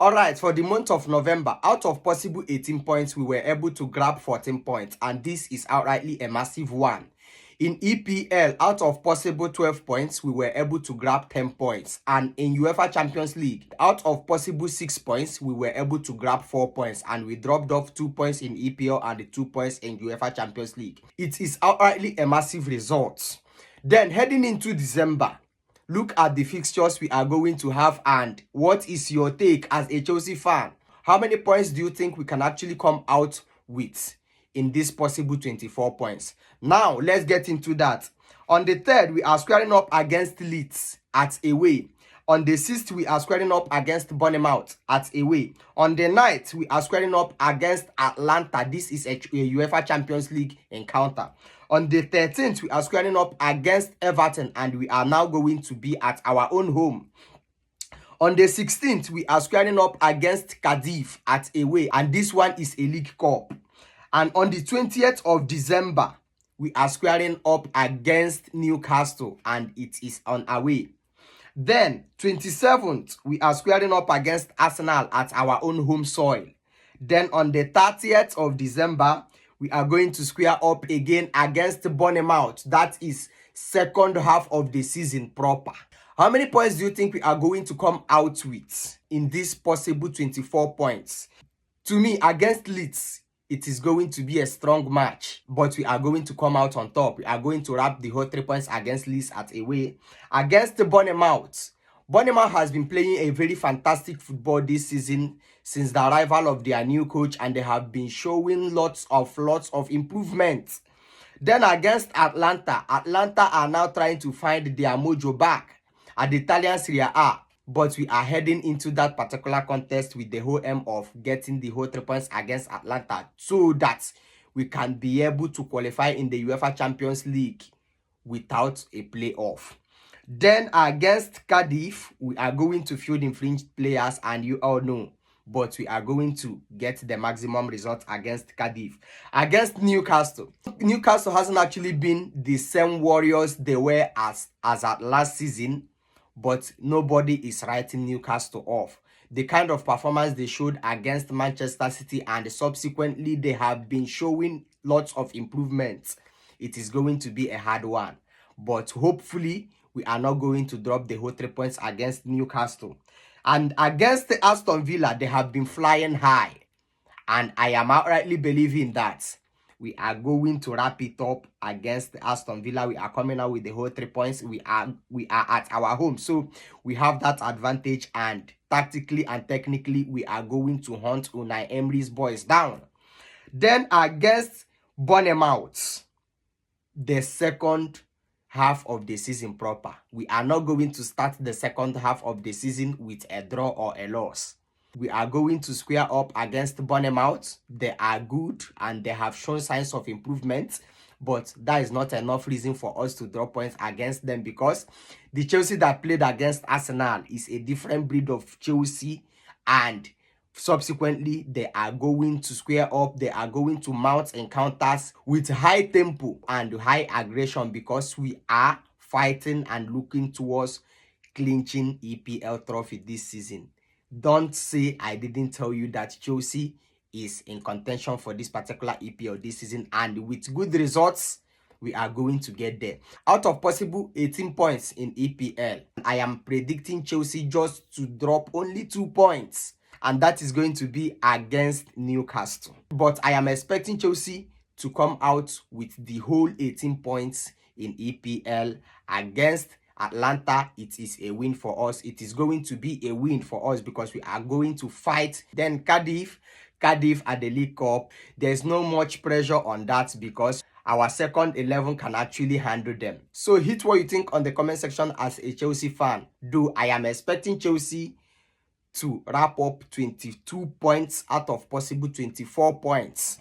All right, for the month of November, out of possible 18 points, we were able to grab 14 points, and this is outrightly a massive one. In EPL, out of possible 12 points, we were able to grab 10 points. And in UEFA Champions League, out of possible 6 points, we were able to grab 4 points. And we dropped off 2 points in EPL and the 2 points in UEFA Champions League. It is outrightly a massive result. Then heading into December, look at the fixtures we are going to have, and what is your take as a Chelsea fan? How many points do you think we can actually come out with in this possible 24 points? Now, let's get into that. On the 3rd, we are squaring up against Leeds at away. On the 6th, we are squaring up against Bournemouth at away. On the 9th, we are squaring up against Atlanta. This is a UEFA Champions League encounter. On the 13th, we are squaring up against Everton, and we are now going to be at our own home. On the 16th, we are squaring up against Cardiff at away, and this one is a League Cup. And on the 20th of December, we are squaring up against Newcastle, and it is on away. Then, 27th, we are squaring up against Arsenal at our own home soil. Then, on the 30th of December, we are going to square up again against Bournemouth. That is second half of the season proper. How many points do you think we are going to come out with in this possible 24 points? To me, against Leeds, it is going to be a strong match, but we are going to come out on top. We are going to wrap the whole 3 points against Leeds at away. Against the Bournemouth, Bournemouth has been playing a very fantastic football this season since the arrival of their new coach, and they have been showing lots of improvements. Then against Atlanta, Atlanta are now trying to find their mojo back at the Italian Serie A. But we are heading into that particular contest with the whole aim of getting the whole 3 points against Atlanta, so that we can be able to qualify in the UEFA Champions League without a playoff. Then against Cardiff, we are going to field infringed players, and you all know, but we are going to get the maximum result against Cardiff. Against Newcastle, Newcastle hasn't actually been the same Warriors they were as at last season, but nobody is writing Newcastle off. The kind of performance they showed against Manchester City, and subsequently they have been showing lots of improvements. It is going to be a hard one, but hopefully we are not going to drop the whole 3 points against Newcastle. And against the Aston Villa, they have been flying high, and I am outrightly believing that we are going to wrap it up against Aston Villa. We are coming out with the whole 3 points. We are at our home, so we have that advantage, and tactically and technically we are going to hunt Unai Emery's boys down. Then against Bournemouth, the second half of the season proper, we are not going to start the second half of the season with a draw or a loss. We are going to square up against Bournemouth. They are good and they have shown signs of improvement, but that is not enough reason for us to drop points against them, because the Chelsea that played against Arsenal is a different breed of Chelsea, and subsequently they are going to square up. They are going to mount encounters with high tempo and high aggression, because we are fighting and looking towards clinching EPL trophy this season. Don't say I didn't tell you that Chelsea is in contention for this particular EPL this season, and with good results, we are going to get there. Out of possible 18 points in EPL, I am predicting Chelsea just to drop only 2 points, and that is going to be against Newcastle. But I am expecting Chelsea to come out with the whole 18 points in EPL. Against Atlanta, it is a win for us. It is going to be a win for us because we are going to fight. Then Cardiff at the League Cup, there's no much pressure on that because our second 11 can actually handle them. So hit what you think on the comment section as a Chelsea fan. Though I am expecting Chelsea to wrap up 22 points out of possible 24 points.